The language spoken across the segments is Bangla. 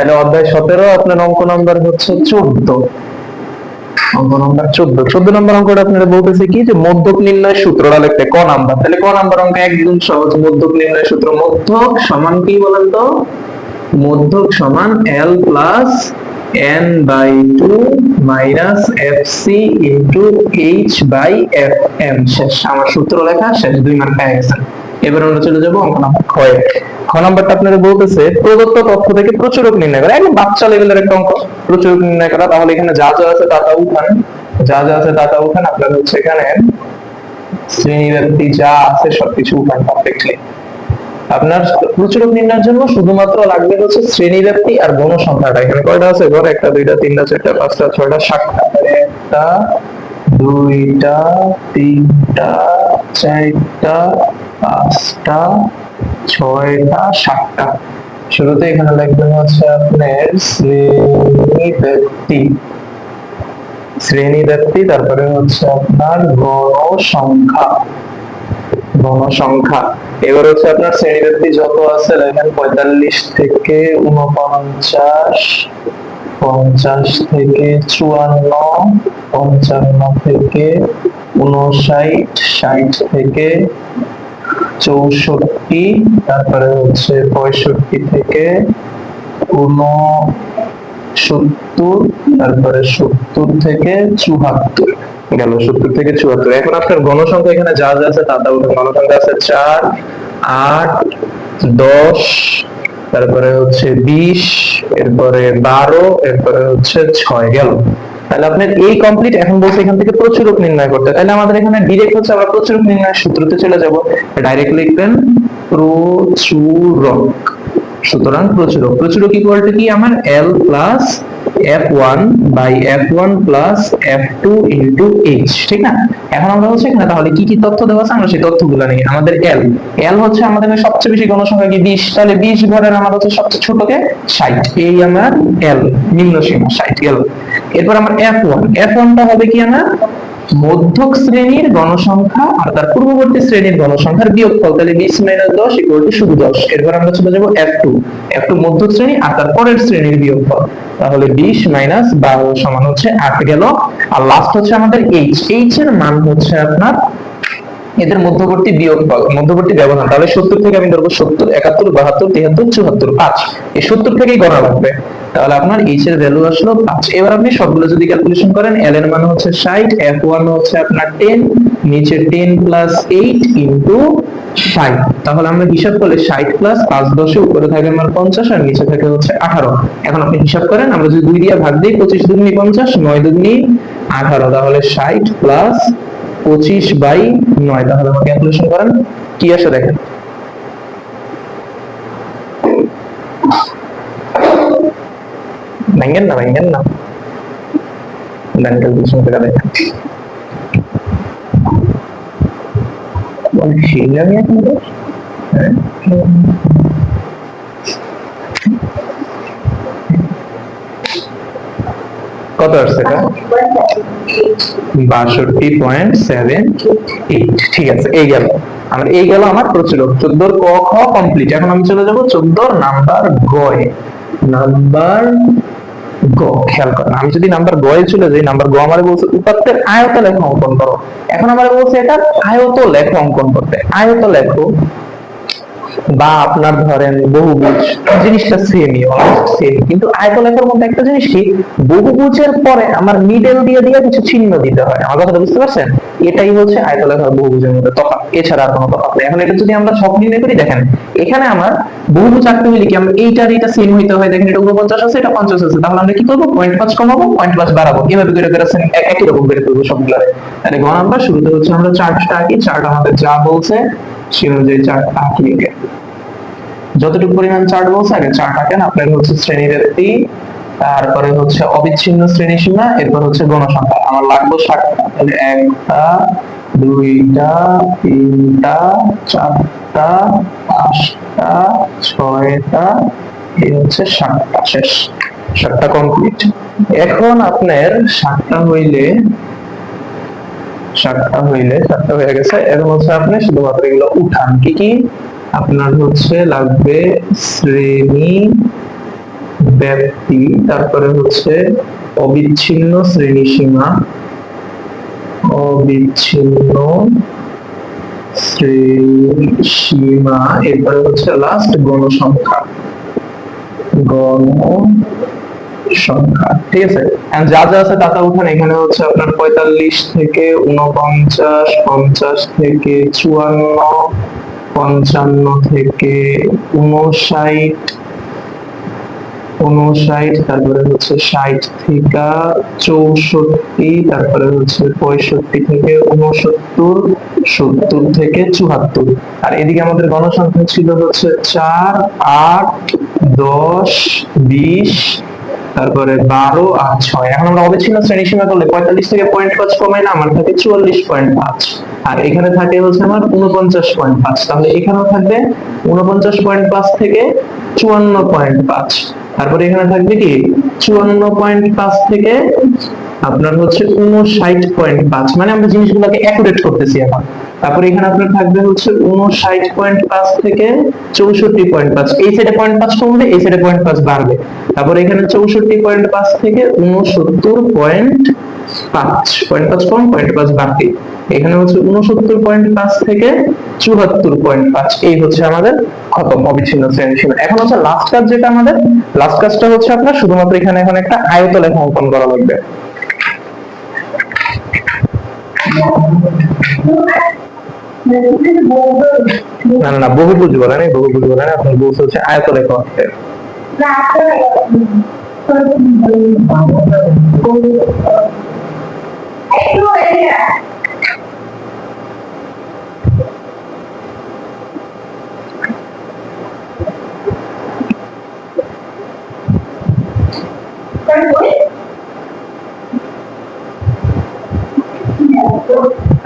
তাহলে অধ্যায় 17 আপনার অঙ্ক নাম্বার হচ্ছে 14। অঙ্ক নাম্বার 14 নম্বর অঙ্কটা আপনারা বলতেছে কি যে মধ্যক নির্ণয় সূত্রটা লিখতে ক নাম্বার। তাহলে ক নাম্বার অঙ্ক একদম সহজ। মধ্যক নির্ণয় সূত্র, মধ্যক সমান কি বলেন তো? মধ্যক সমান L plus n by 2 minus fc into h by fm। শেষ, আমার সূত্র লেখা শেষ, 2 মার্ক পেয়ে গেছেন। এবার আমরা চলে যাবো অঙ্ক নাম্বার খ। খ নাম্বারটা আপনাদের বলতেছে প্রদত্ত তথ্য থেকে প্রচুরক নির্ণয় করা। একদম বাচ্চা লেভেলের একটা অঙ্ক, প্রচুরক নির্ণয় করা। তাহলে এখানে যা যা আছে তা তা উঠান, যা যা আছে তা তা উঠান। আপনার হচ্ছে এখানে শ্রেণী ব্যক্তি যা আছে সবকিছু উঠান পারফেক্টলি। আপনার প্রচুরক নির্ণয়ের জন্য শুধুমাত্র লাগবে হচ্ছে শ্রেণী ব্যক্তি আর গণসংখ্যাটা। এখানে কয়টা আছে? ঘরে 1 2 3 4 5 6 7টা। 1 2 3 4 5টা 6টা 7টা। শুরুতে এখানে লিখবেন হচ্ছে আপনার শ্রেণী ব্যক্তি, শ্রেণী ব্যক্তি, তারপরে হচ্ছে আপনার গণসংখ্যা, গণসংখ্যা। এবার হচ্ছে আপনার শ্রেণী ব্যক্তি যত আছে দেখেন 45 থেকে 49, 50 থেকে 54, 55 থেকে 59, 60 থেকে 64, তারপরে হচ্ছে 65 থেকে 69, তারপরে 70 থেকে 74 গেল। 70 থেকে 74। এখন আপনার গণসংখ্যা এখানে যা যা আছে তা তা উঠান। গণসংখ্যা আছে 4, 8, 10, তারপরে হচ্ছে 20, এরপরে 12, এরপরে হচ্ছে 6 গেল। তাহলে আপনার এই কমপ্লিট। এখন বলছে এখান থেকে প্রচুরক নির্ণয় করতে। তাহলে আমাদের এখানে ডিরেক্ট হচ্ছে আমরা প্রচুরক নির্ণয়ের সূত্রতে চলে যাব। ডাইরেক্ট লিখবেন প্রচুরক। সুতরাং প্রচুরক, প্রচুরক ইকুয়াল টু কি আমার L plus f1 by f1 plus f2 into h। ঠিক না? এখন আমরা হচ্ছে এখানে তাহলে কি কি তথ্য দেওয়া আছে আমরা সেই তথ্যগুলো নিই। আমাদের L হচ্ছে আমাদের সবচেয়ে বেশি গণসংখ্যা কি 20। তাহলে 20 ঘরের আমার হচ্ছে সবচেয়ে ছোটকে 60। এই আমার L নিম্ন সীমা 60 গেল। এরপর আমার f1টা হবে কি আমার মধ্যক শ্রেণীর গণসংখ্যা আর তার পূর্ববর্তী শ্রেণীর গণসংখ্যার বিয়োগফল। তাহলে 20 - 10 = শুধু 10। এরপর আমরা চলে যাব f2 মধ্যক শ্রেণী আর তার পরের শ্রেণীর বিয়োগফল। তাহলে 20 - 12 সমান হচ্ছে 8 গেল। আর লাস্ট হচ্ছে আমাদের h এর মান হচ্ছে আপনার এদের মধ্যবর্তী বিয়োগফল, মধ্যবর্তী ব্যবধান। তাহলে 70 থেকে আমি ধরবো 70, 71, 72, 73, 74, 5। এই 70 থেকেই গণা লাগবে। তাহলে আপনার h এর ভ্যালু আসলো 5। এবার আপনি সবগুলো যদি ক্যালকুলেশন করেন, l এর মান হচ্ছে 60, f1 হচ্ছে আপনার 10, নিচে 10 প্লাস 8 ইনটু 60। তাহলে আমরা হিসাব করলে 60 প্লাস 5 10 উপরে থাকে আমার 50 আর নিচে থাকে হচ্ছে 18। এখন আপনি হিসাব করেন, আমরা যদি 2 দিয়ে ভাগ দিই 25 দুগুনি 50, 9 দুগুনি 18। তাহলে 60 প্লাস 25/9। তাহলে আমরা ক্যালকুলেশন করেন কি আসে দেখেন। ভাঙেন না দেন ক্যালকুলেশন করে দেখেন। আমি এখন কত আসছে এটা? 62.78। ঠিক আছে, এই গেল আমার প্রচুরক। 14 ক খ কমপ্লিট। এখন আমি চলে যাব 14 নাম্বার গ। নাম্বার গ খেয়াল করেন, আমি যদি নাম্বার গ এ চলে যাই, নাম্বার গ আমারে বলছে উপাত্তের আয়ত লেখা অঙ্কন করো। এখন আমারে বলছে এটা আয়ত লেখা অঙ্কন করতে। আয়ত লেখো বা আপনার ধরেন বহুভুজ, জিনিসটা সেমই, অলমোস্ট সেম। কিন্তু আয়ত লেখার মধ্যে একটা জিনিস কি, বহুভুজের পরে আমার মিডল দিয়ে কিছু চিহ্ন দিতে হয়। আমার কথাটা বুঝতে পারছেন? এটাই হচ্ছে আয়ত লেখার বহুভুজের মধ্যে তফাৎ, এছাড়া আর কোনো তফাৎ নেই। এখন এটা যদি আমরা ছক নির্ণয় করি, দেখেন এখানে আমার বহুভুজ আঁকতে হলে কি আমরা এইটার এটা সেম হইতে হয়। দেখেন এটা 49 আছে, এটা 50 আছে। তাহলে আমরা কি করবো? 0.5 কমাবো, 0.5 বাড়াবো, এভাবে করে করে একই রকম বের করবো সবগুলো। তাহলে গ নাম্বার শুরুতে হচ্ছে আমরা চার্টটা আঁকি। চার্ট আমাদের যা বলছে সে অনুযায়ী চার্টটা আঁকি। যতটুকু পরিমাণ চার্ট বলছে আগে চার্ট আঁকেন। আপনার হচ্ছে শ্রেণী ব্যক্তি, তারপরে হচ্ছে অবিচ্ছিন্ন শ্রেণী সীমা, এরপর হচ্ছে গণসংখ্যা। আমার লাগবে 60টা। তাহলে 1টা 2টা 3টা 4টা 5টা 6টা, এই হচ্ছে 7টা। শেষ, 7টা কমপ্লিট। এখন আপনার 7টা হয়ে গেছে। এখন হচ্ছে আপনি শুধুমাত্র এগুলো উঠান। কি কি আপনার হচ্ছে লাগবে? শ্রেণী ব্যাপ্তি, তারপরে হচ্ছে অবিচ্ছিন্ন শ্রেণীসীমা, অবিচ্ছিন্ন শ্রেণীসীমা, এরপরে হচ্ছে লাস্ট গণসংখ্যা, গণসংখ্যা। ঠিক আছে, যা যা আছে টাকা উঠান। এখানে হচ্ছে আপনার 45 থেকে 49, 50 থেকে 54, 55 থেকে 59, তারপরে হচ্ছে 60 থেকে 64, তারপরে হচ্ছে 65 থেকে 69, 70 থেকে 74। আর এদিকে আমাদের গণসংখ্যা ছিল হচ্ছে 4, 8, 10, 20, তারপরে 12 আর 6। এখন আমরা অবিচ্ছিন্ন শ্রেণীসীমা করলে 45 থেকে 0.5 কমাই না, আমার থাকে 44.5, আর এখানে থাকে হচ্ছে আমার 49.5। তাহলে এখানেও থাকবে 49.5 থেকে 54.5, তারপরে এখানে থাকবে কি 54.5 থেকে আপনার হচ্ছে 59.5, মানে আমরা জিনিসগুলোকে অ্যাকুরেট করতেছি এখন। তারপরে এখানে আপনার থাকবে হচ্ছে 59.5 থেকে 64.5, এই সাইডে 0.5 কমবে, এই সাইডে 0.5 বাড়বে। তারপরে এখানে 64.5 থেকে 69.5, 0.5 কম 0.5 বাড়তি। এখানে হচ্ছে 69.5 থেকে 74.5। এই হচ্ছে আমাদের খতম অবিচ্ছিন্ন শ্রেণীসীমা। এখন হচ্ছে লাস্ট কাজ, যেটা আমাদের লাস্ট কাজটা হচ্ছে আপনার শুধুমাত্র এখানে এখন একটা আয়তলেখা অঙ্কন করা লাগবে। না না না, বহুভুজ বলে না, বহুভুজ বলে না, আপনার বলছে হচ্ছে আয়তলেখা অঙ্কন।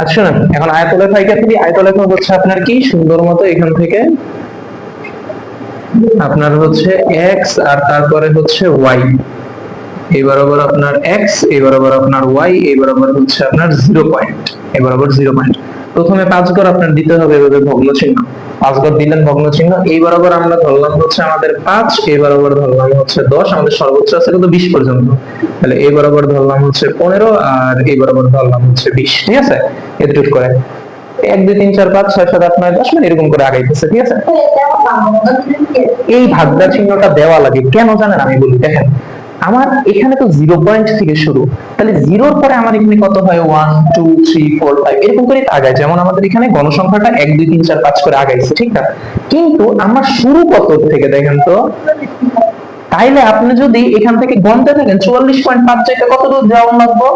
আচ্ছা, এখন আয়তলেখা থেকে আয়তলেখা হচ্ছে আপনার কি সুন্দর মতো এখান থেকে আপনার হচ্ছে এক্স আর তারপরে হচ্ছে ওয়াই, এই বরাবর আপনার এক্স, এই বরাবর আপনার ওয়াই, এই বরাবর হচ্ছে আপনার 0 পয়েন্ট, এই বরাবর 0 পয়েন্ট। প্রথমে 5 ঘর আপনার দিতে হবে এভাবে ভগ্ন চিহ্ন, 5 ঘর দিলেন ভগ্ন চিহ্ন। এই বরাবর আমরা ধরলাম হচ্ছে আমাদের 5, এই বরাবর ধরলাম হচ্ছে 10, আমাদের সর্বোচ্চ আছে কিন্তু 20 পর্যন্ত। তাহলে এই বরাবর ধরলাম হচ্ছে 15 আর এই বরাবর ধরলাম হচ্ছে 20। ঠিক আছে, এতটুকু করে 1 2 3 4 5 6 7 8 9 10 মানে এরকম করে আগাইতেছে। ঠিক আছে, এই ভাগদা চিহ্নটা দেওয়া লাগে কেন জানেন? আমি বলি, দেখেন আমার এখানে তো 0 পয়েন্ট থেকে শুরু, তাহলে 0-র পরে আমার এখানে কত হয় 1 2 3 4 5 এরকম করে আগায়। যেমন আমাদের এখানে গণসংখ্যাটা 1 2 3 4 5 করে আগাইছে, ঠিক না? কিন্তু আমার শুরু কত থেকে দেখেন তো। তাইলে আপনি যদি এখান থেকে গণতে থাকেন 44.5 জায়গা কত দূর যাওয়া লাগবে?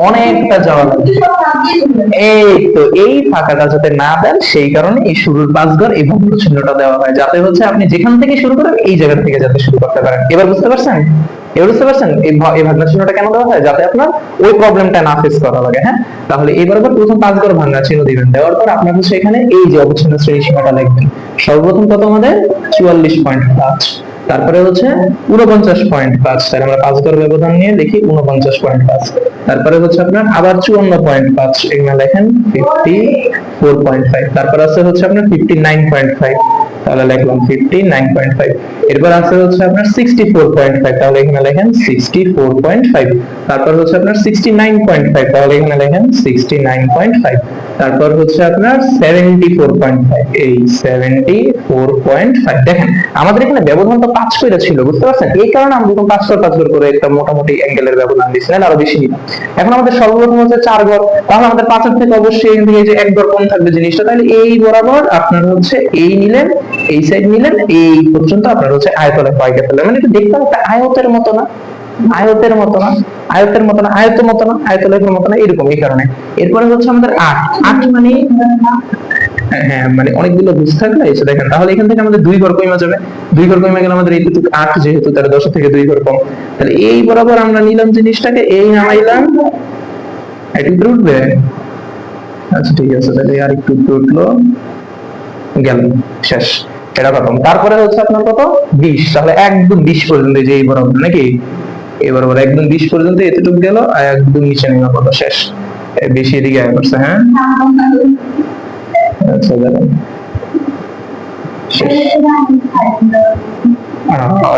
অনেকটা যাওয়া লাগবে। এই তো এই ফাঁকাটা যাতে না দেন সেই কারণে এই শুরুর 5 ঘর এই ভগ্ন চিহ্নটা দেওয়া হয়, যাতে হচ্ছে আপনি যেখান থেকে শুরু করেন এই জায়গা থেকে যাতে শুরু করতে পারেন। এবার বুঝতে পারছেন? এবার বুঝতে পারছেন এই ভাঙা চিহ্নটা কেন দেওয়া হয়? যাতে আপনার ওই প্রবলেমটা না ফেস করা লাগে। হ্যাঁ, তাহলে এবার প্রথম 5 ঘর ভাঙা চিহ্ন দিবেন, দেওয়ার পর আপনার হচ্ছে এখানে এই যে অবচ্ছিন্ন শ্রেণীসীমাটা লিখবেন। সর্বপ্রথম কত আমাদের 44.5, তারপরে হচ্ছে 49.5, তাহলে আমরা 5 ঘর ব্যবধান নিয়ে লিখি 49.5। তারপরে হচ্ছে আপনার আবার 54.5, এখানে লেখেন 54.5। তারপর আছে হচ্ছে আপনার 59.5, তাহলে লিখলাম 59.5। এরপর আছে হচ্ছে আপনার 64.5, তাহলে এখানে লেখেন 64.5। তারপর হচ্ছে আপনার 69.5, তাহলে এখানে লেখেন 69.5। তারপর হচ্ছে আপনার 74.5, এই 74.5। দেখেন আমাদের এখানে ব্যবধানটা 5 করে ছিল, বুঝতে পারছেন? এই কারণে আমরা যখন 5 করে একটা মোটামুটি অ্যাঙ্গেলের ব্যবধান দিয়েছিলেন, আরো বেশি নিলাম। এখন আমাদের সর্বপ্রথম হচ্ছে 4 ঘর, তাহলে আমাদের 5-এর থেকে অবশ্যই এখান থেকে যে 1 ঘর কম থাকবে জিনিসটা, তাহলে এই বরাবর আপনার হচ্ছে এই নিলেন, এই সাইড নিলেন, এই পর্যন্ত আপনার হচ্ছে আয়তলেখা হয়ে গেল। মানে এটা দেখতে একটা আয়তের মতো না, আয়তের মতো না, আয়তের মতো না, আয়তের মতো না, আয়তলেখার মতো না, এরকম। এই কারণে এরপরে হচ্ছে আমাদের 8 মানে হ্যাঁ মানে অনেকগুলো বুঝ থাকলে এসে দেখেন, তাহলে এখান থেকে আমাদের 2 ঘর কমে যাবে। 2 ঘর কমে গেলে আমাদের এইটুকু 8, যেহেতু তার 10 থেকে 2 ঘর কম, তাহলে এই বরাবর আমরা নিলাম জিনিসটাকে, এই নামাইলাম, একটু উঠবে। আচ্ছা ঠিক আছে, তাহলে আর একটু উঠলো, গেল, শেষ, এটা খতম। তারপরে হচ্ছে আপনার কত 20, তাহলে একদম 20 পর্যন্ত, যে এই বরাবর নাকি এই বরাবর একদম 20 পর্যন্ত এতটুকু গেল, আর একদম নিচে নেমে কত শেষ, বেশি এদিকে আয় করছে। হ্যাঁ আচ্ছা দেখেন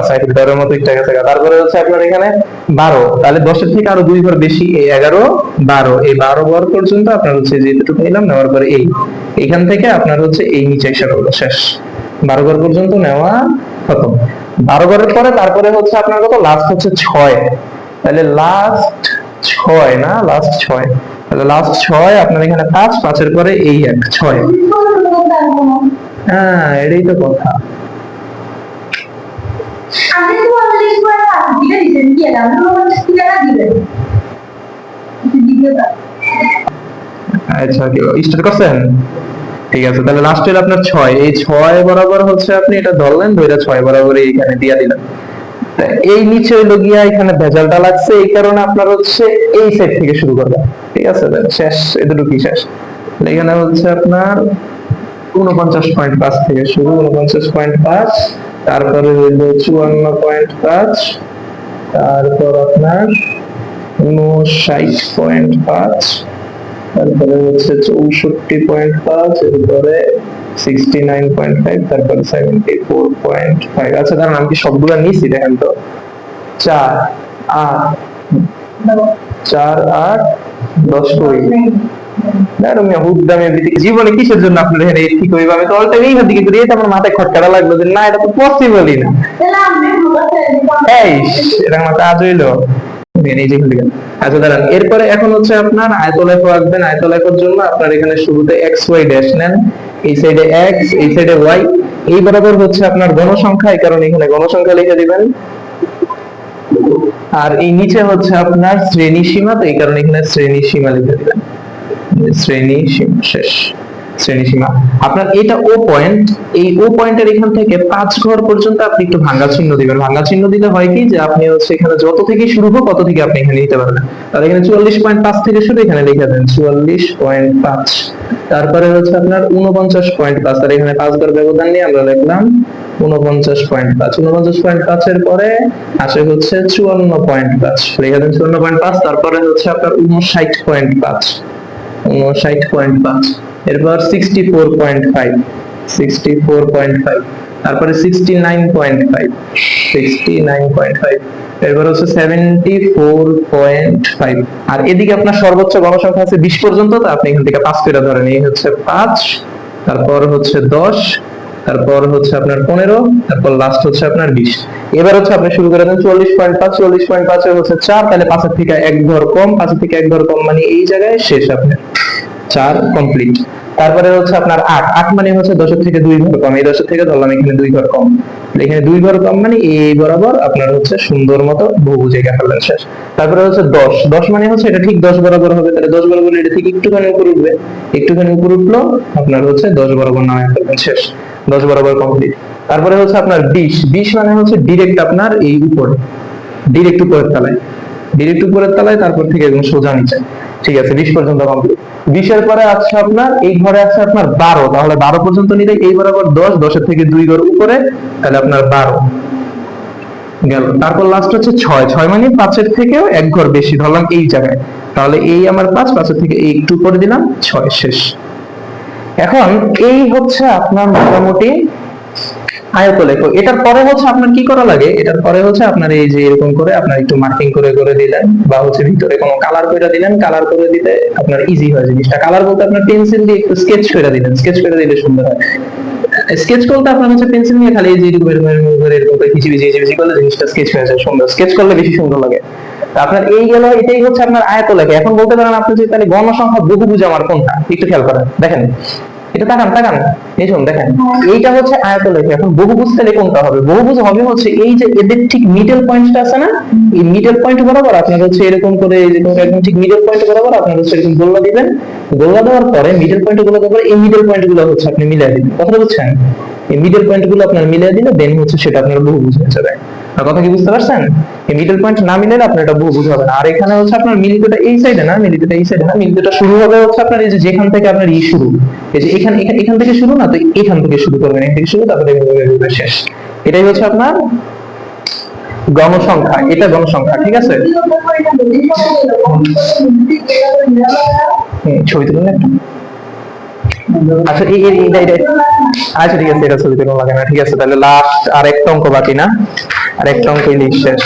সাইকেলের মতো একটা গেছে। তারপরে হচ্ছে আপনার এখানে 12, তাহলে 10-এর থেকে আরো 2 ঘর বেশি, এই 11, 12, এই 12 ঘর পর্যন্ত আপনার হচ্ছে যেটুকু নিলাম, নেওয়ার পরে এইখান থেকে আপনার হচ্ছে এই নিচে এসে পড়লো, শেষ। 12 ঘর পর্যন্ত নেওয়া খতম। 12 ঘরের পরে তারপরে হচ্ছে আপনার কত, লাস্ট হচ্ছে 6, তাহলে লাস্ট 6 না, লাস্ট 6, তাহলে লাস্ট 6 আপনার এখানে 5, 5-এর পরে এই 1, 6। হ্যাঁ, এটাই তো কথা। আচ্ছা, স্টার্ট করছেন? ঠিক আছে, তাহলে লাস্ট হলো আপনার 6, এই 6 বরাবর হচ্ছে আপনি এটা ধরলেন, ধরে 6 বরাবর এইখানে দিয়ে দিলেন। এই নিচে হইলো গিয়া এখানে ভেজালটা লাগছে, এই কারণে আপনার হচ্ছে এই সাইড থেকে শুরু করবেন। ঠিক আছে, শেষ, এতটুকুই শেষ। এখানে হচ্ছে আপনার 49.5 থেকে শুরু, 49.5, তারপরে হইলো 54.5, তারপর আপনার 59.5, তারপরে হচ্ছে 64.5, এরপরে 69.5, তারপরে 74.5। আচ্ছা দাঁড়ান, আমি কি সবগুলো নিয়েছি? দেখেন তো, 4, 8, 10 করি। জীবনে কিসের জন্য আপনার এখানে ঠিক ওইভাবে তো অল্প এইভাবে দিকে করি, আমার মাথায় খটকাটা লাগলো যে না, এটা তো পসিবলই না। এই এটা আমার কাজ হইলো। আচ্ছা দাঁড়ান, এরপরে এখন হচ্ছে আপনার আয়তলেখ আঁকবেন। আয়তলেখের জন্য আপনার এখানে শুরুতে এক্স ওয়াই ড্যাশ নেন, এই সাইডে এক্স, এই সাইডে ওয়াই, এই বরাবর হচ্ছে আপনার গণসংখ্যা, এই কারণে এখানে গণসংখ্যা লিখে দিবেন। আর এই নিচে হচ্ছে আপনার শ্রেণী সীমা, তো এই কারণে এখানে শ্রেণী সীমা লিখে দিবেন। শ্রেণী সীমা, শেষ, শ্রেণী সীমা। আপনার এটা ও পয়েন্ট, এই ও পয়েন্টের এখান থেকে 5 ঘর পর্যন্ত আপনি একটু ভাঙা চিহ্ন দিবেন। ভাঙা চিহ্ন দিলে হয় কি, যে আপনি হচ্ছে এখানে যত থেকে শুরু হোক তত থেকে আপনি এখানে নিতে পারবেন। তাহলে এখানে 44.5 থেকে শুরু, এখানে লিখে দেন 44.5, তারপরে হচ্ছে আপনার 49.5, আর এখানে 5 ঘর ব্যবধান নিয়ে আমরা লিখলাম 49.5। 49.5 এর পরে আসে হচ্ছে 54.5, লিখে দেন 54.5, তারপরে হচ্ছে আপনার 59.5, 59.5, এরপর 64.5, 64.5, তারপরে 69.5, 69.5, এরপর হচ্ছে 74.5। আর এদিকে আপনার সর্বোচ্চ গণসংখ্যা আছে 20 পর্যন্ত, তো আপনি এখান থেকে 5 করে ধরেন, এই হচ্ছে 5, তারপর হচ্ছে 10, তারপর হচ্ছে আপনার 15, তারপর লাস্ট হচ্ছে আপনার 20। এবার হচ্ছে আপনি শুরু করে দেন 44.5, 44.5 এর হচ্ছে 4, তাহলে 5 এর থেকে 1 ঘর কম, 5 এর থেকে 1 ঘর কম মানে এই জায়গায় শেষ আপনার 4 কমপ্লিট। তারপরে হচ্ছে আপনার 8, 8 মানে হচ্ছে 10 এর থেকে 2 ঘর কম, এই 10 এর থেকে ধরলাম এখানে 2 ঘর কম, এখানে 2 ঘর কম মানে এই বরাবর আপনার হচ্ছে সুন্দর মতো বহুভুজ এঁকে ফেললেন, শেষ। তারপরে হচ্ছে 10, 10 মানে হচ্ছে এটা ঠিক 10 বরাবর হবে, তাহলে 10 বরাবর এটা ঠিক একটুখানি উপরে উঠবে, একটুখানি উপরে উঠলো, আপনার হচ্ছে 10 বরাবর নামায় ফেলবেন, শেষ, 10 বরাবর কমপ্লিট। তারপরে হচ্ছে আপনার 20, 20 মানে হচ্ছে ডিরেক্ট আপনার এই উপরে, ডিরেক্ট উপরের তলায়, ডিরেক্ট উপরের তলায়, তারপর থেকে একদম সোজা নিচে। ঠিক আছে, 20 পর্যন্ত কমপ্লিট। 20 এর পরে আছে আপনার এই ঘরে আছে আপনার 12, তাহলে 12 পর্যন্ত নিলে এই বরাবর 10, 10 এর থেকে 2 ঘর উপরে, তাহলে আপনার 12 গেল। তারপর লাস্ট হচ্ছে 6, 6 মানে 5 এর থেকেও 1 ঘর বেশি, ধরলাম এই জায়গায়, তাহলে এই আমার 5, 5 এর থেকে এই একটু উপরে দিলাম, 6, শেষ। এখন এই হচ্ছে আপনার মোটামুটি আয়তলেখ। এটার পরে হচ্ছে আপনার কি করা লাগে, এটার পরে হচ্ছে আপনার এই যে এরকম করে আপনার একটু মার্কিং করে করে দিলেন, বা হচ্ছে ভিতরে কোনো কালার করে দিলেন, কালার করে দিলে আপনার ইজি হয় জিনিসটা। কালার বলতে আপনার পেন্সিল দিয়ে একটু স্কেচ করে দিলেন, স্কেচ করে দিলে সুন্দর হয়। স্কেচ করতে আপনার হচ্ছে পেন্সিল নিয়ে খালি এই যে এরকম এরকম করে কিচিবিচি করলে জিনিসটা স্কেচ হয়ে যায় সুন্দর, স্কেচ করলে বেশি সুন্দর লাগে। আপনার এই গেল, এটাই হচ্ছে আপনার আয়তলেখ। এখন বলতে পারেন আপনি যে তাহলে গণসংখ্যা বহুভুজ আমার কোনটা, একটু খেয়াল করেন, দেখেন এটা, তাকান তাকান, এই শুনুন দেখেন, এইটা হচ্ছে আয়তলেখ। এখন বহুভুজ তাহলে কোনটা হবে? বহুভুজ হবে হচ্ছে এই যে এদের ঠিক মিডল পয়েন্টটা আছে না, এই মিডল পয়েন্ট বরাবর আপনার হচ্ছে এরকম করে, একদম ঠিক মিডল পয়েন্ট বরাবর আপনার হচ্ছে এরকম গোল্লা দিবেন। গোল্লা দেওয়ার পরে মিডল পয়েন্ট গুলো দেওয়ার পরে এই মিডল পয়েন্ট গুলো হচ্ছে আপনি মিলিয়ে দিবেন, কথা বুঝছেন? এই মিডল পয়েন্ট গুলো আপনার মিলিয়ে দিলে দেন হচ্ছে সেটা আপনার বহুভুজ হয়ে যাবে। কথা কি বুঝতে পারছেন? এই মিডল পয়েন্ট না মিলালে আপনার এটা বহুভুজ হবে না। আর এখানে হচ্ছে আপনার মিলিতটা এই সাইডে না, মিলিতটা এই সাইডে না, মিলিতটা শুরু হবে হচ্ছে আপনার এই যে যেখান থেকে আপনার ই শুরু, এই যে এখান এখান থেকে শুরু না, তো এখান থেকে শুরু করবেন, এখান থেকে শুরু, তারপরে শেষ। এটাই হচ্ছে আপনার গণসংখ্যা, এটা গণসংখ্যা, ঠিক আছে? ছবি তুলুন একটা। আচ্ছা আচ্ছা ঠিক আছে, এটা ছবি কোনো লাগে না। ঠিক আছে, তাহলে লাস্ট আর একটা অঙ্ক বাকি না, আর একটা অঙ্ক শেষ।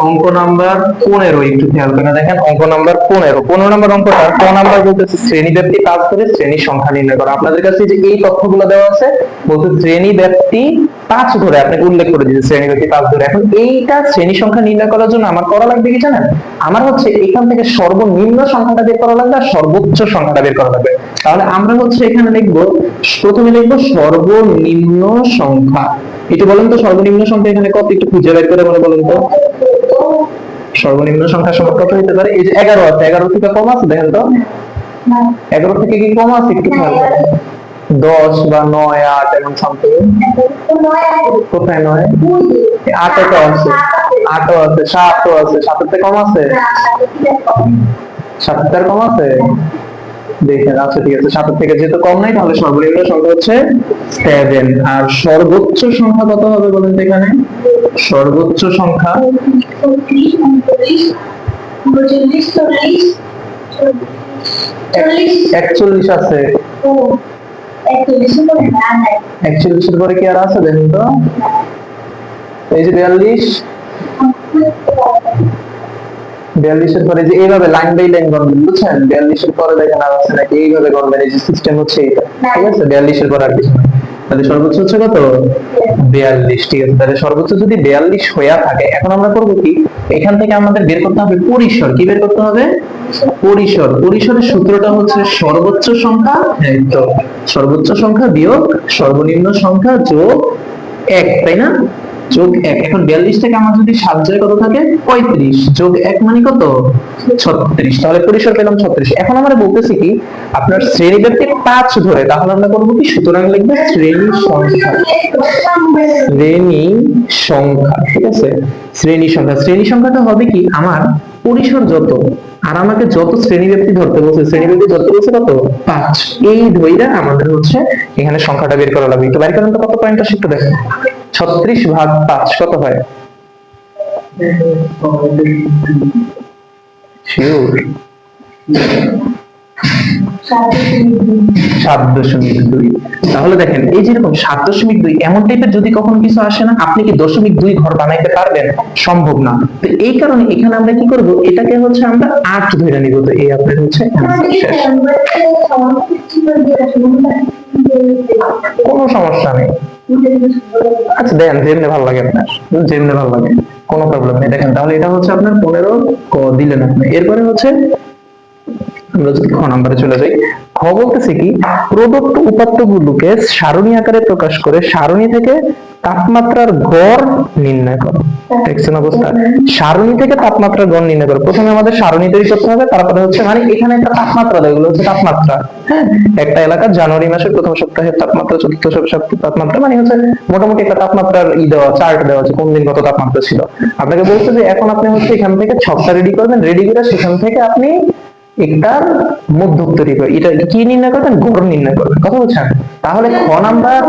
অঙ্ক নাম্বার 15 একটু খেয়াল করে দেখেন, অঙ্ক নাম্বার 15 নাম্বার অঙ্কটা ক নাম্বার বলতেছে শ্রেণী ব্যাপ্তি 5 ধরে শ্রেণীর সংখ্যা নির্ণয় করো। আপনাদের কাছে যে এই তথ্যগুলো দেওয়া আছে বলতে শ্রেণী ব্যাপ্তি 5 ধরে আপনাকে উল্লেখ করে দিয়েছে, শ্রেণী ব্যাপ্তি 5 ধরে। এখন এইটা শ্রেণী সংখ্যা নির্ণয় করার জন্য আমার করা লাগবে কি জানেন? আমার হচ্ছে এখান থেকে সর্বনিম্ন সংখ্যাটা বের করা লাগবে আর সর্বোচ্চ সংখ্যাটা বের করা লাগবে। তাহলে আমরা হচ্ছে এখানে লিখবো, প্রথমে লিখবো সর্বনিম্ন সংখ্যা। একটু বলেন তো সর্বনিম্ন সংখ্যা এখানে কত, একটু খুঁজে বের করে বলেন তো সর্বনিম্ন সংখ্যা সমান কত হতে পারে? এই যে 11 আছে, 11 থেকে কম আছে দেখেন তো, 11 থেকে কি কম আছে একটু খেয়াল করেন। 10 বা 9, 8 এমন সামথিং। কোথায় 9? 8 তো আছে, 8ও আছে, 7ও আছে, 7 থেকে কম আছে, 7 থেকে কম আছে দেখেন। আচ্ছা ঠিক আছে, 7 থেকে যেহেতু কম নাই তাহলে সর্বনিম্ন সংখ্যা হচ্ছে 7। আর সর্বোচ্চ সংখ্যা কত হবে বলেন তো এখানে? সর্বোচ্চ সংখ্যা 41 আছে। 41 এর পরে কি আর আছে দেখেন তো? এই যে 42, 42 এর পরে যে এইভাবে লাইন বাই লাইন করবেন, বুঝছেন? 42 এর পরে দেখেন আর আছে নাকি, এইভাবে করবেন। এই যে সিস্টেম হচ্ছে এটা, ঠিক আছে? 42 এর পর আর কিছু না। তাহলে সর্বোচ্চ হচ্ছে কত? 42। ঠিক আছে, তাহলে সর্বোচ্চ যদি 42 হইয়া থাকে, এখন আমরা করব কি, এখান থেকে আমাদের বের করতে হবে পরিসর। কি বের করতে হবে? পরিসর। পরিসরের সূত্রটা হচ্ছে সর্বোচ্চ সংখ্যা, তো সর্বোচ্চ সংখ্যা বিয়োগ সর্বনিম্ন সংখ্যা যোগ 1, তাই না? যোগ 1। এখন 42 থেকে আমার যদি 7 যায় কত থাকে? 35 যোগ 1 মানে কত? 36। তাহলে পরিসর পেলাম 36। এখন আমরা বলতেছি কি, আপনার শ্রেণী ব্যাপ্তি 5 ধরে, তাহলে আমরা করব কি, সুতরাং লিখবে শ্রেণী সংখ্যা। শ্রেণী সংখ্যা, ঠিক আছে? শ্রেণী সংখ্যা, শ্রেণী সংখ্যাটা হবে কি আমার পরিসর যত আর আমাকে যত শ্রেণী ব্যাপ্তি ধরতে বলছে, শ্রেণী ব্যাপ্তি ধরতে বলছে কত? 5। এই ধইরা আমাদের হচ্ছে এখানে সংখ্যাটা বের করা লাগবে। তো বের করেন তো কত পয়েন্ট আসে একটু দেখেন। 36 ভাগ 5 কত হয়? শিওর? 7.2। তাহলে দেখেন এই যেরকম 7.2 এমন টাইপের যদি কখনো কিছু আসে না, আপনি কি 0.2 ঘর বানাইতে পারবেন? সম্ভব না। তো এই কারণে এখানে আমরা কি করব, এটাকে হচ্ছে আমরা 8 ধরে নিব। তো এই আপনার হচ্ছে শেষ, কোনো সমস্যা নেই। আচ্ছা দেন, যেমনি ভালো লাগে আপনার, যেমনি ভালো লাগে, কোনো প্রবলেম নেই। দেখেন তাহলে এটা হচ্ছে আপনার 15 ক দিলেন আপনি। এরপরে হচ্ছে আমরা যদি খ নাম্বারে চলে যাই, খ বলতেছে কি, প্রদত্ত উপাত্তগুলোকে সারণী আকারে প্রকাশ করে সারণী থেকে তাপমাত্রার গড় নির্ণয় করো। দেখছেন অবস্থা? সারণী থেকে তাপমাত্রার গড় নির্ণয় করো। প্রথমে আমাদের সারণী তৈরি করতে হবে, তারপরে হচ্ছে মানে এখানে একটা তাপমাত্রা দেয়, এগুলো হচ্ছে তাপমাত্রা। হ্যাঁ, একটা এলাকার জানুয়ারি মাসের প্রথম সপ্তাহের তাপমাত্রা, চতুর্থ সপ্তাহের তাপমাত্রা, মানে হচ্ছে মোটামুটি একটা তাপমাত্রার দেওয়া, চার্ট দেওয়া আছে, কোন দিন কত তাপমাত্রা ছিল। আপনাকে বলছে যে এখন আপনি হচ্ছে এখান থেকে ছকটা রেডি করবেন, রেডি করে সেখান থেকে আপনি একটার মধ্যক তৈরি করে এটা কি নির্ণয় করবেন? গড় নির্ণয় করবেন। কথা বলছেন? তাহলে খ নাম্বার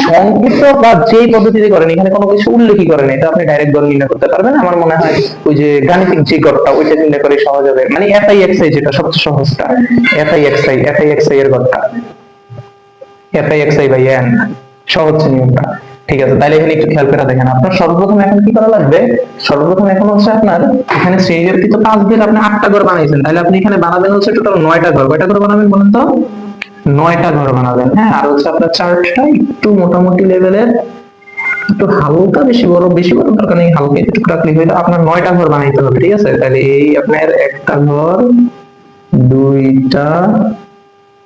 সংক্ষিপ্ত বা যে পদ্ধতিতে করেন, এখানে কোনো কিছু উল্লেখই করেন, এটা আপনি ডাইরেক্ট গড় নির্ণয় করতে পারবেন। আমার মনে হয় ওই যে গাণিতিক যে গড়টা ওইটা নির্ণয় করে সহজ হবে, মানে এফআই এক্সআই যেটা সবচেয়ে সহজটা, এফআই এক্সআই এর গড়টা এফআই এক্সআই বাই এন, সহজ নিয়মটা। ঠিক আছে, তাহলে এখানে একটু খেয়াল করে দেখেন। আপনার সর্বপ্রথম এখন কি করা লাগবে? সর্বপ্রথম এখন হচ্ছে আপনার এখানে শ্রেণী ব্যাপ্তি তো 5 দিয়ে আপনি 8টা ঘর বানাইছেন, তাহলে আপনি এখানে বানাবেন হচ্ছে টোটাল 9টা ঘর। কয়টা ঘর বানাবেন বলেন তো? 9টা ঘর বানাবেন। হ্যাঁ, আর হচ্ছে আপনার চার্টটা একটু মোটামুটি লেভেলের, একটু হালকা, বেশি বড় দরকার নেই, হালকা একটু রাখলে হইলো। আপনার 9টা ঘর বানাইতে হবে, ঠিক আছে? তাহলে এই আপনার একটা ঘর, দুইটা,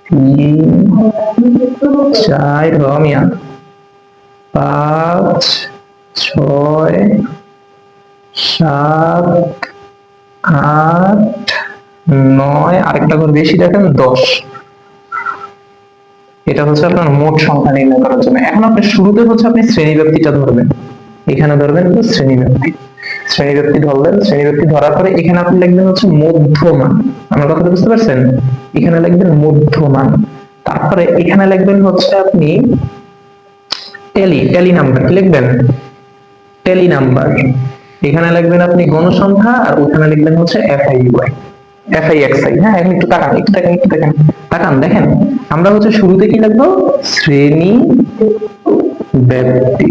3, 4, রমিয়া 5, 6, 7, 8, 9, আরেকটা ঘর বেশি দেখেন 10। এটা হচ্ছে আপনার মোট সংখ্যা নির্ণয় করার জন্য। এখন আপনি শুরুতে হচ্ছে আপনি শ্রেণী ব্যাপ্তিটা ধরবেন, এখানে ধরবেন শ্রেণী ব্যাপ্তি। শ্রেণী ব্যাপ্তি ধরলেন, শ্রেণী ব্যাপ্তি ধরার পরে এখানে আপনি লিখবেন হচ্ছে মধ্যমান। আমার কথাটা বুঝতে পারছেন? এখানে লিখবেন মধ্যমান। তারপরে এখানে লিখবেন হচ্ছে আপনি টেলি নাম্বার। কি লিখবেন? Tele number. এখানে লিখবেন আপনি গণসংখ্যা, আর ওখানে লিখবেন হচ্ছে এফআই এক্সআই। হ্যাঁ, এখন একটু তাকান, তাকান দেখেন। আমরা হচ্ছে শুরুতে কি লিখবো, শ্রেণী ব্যাপ্তি।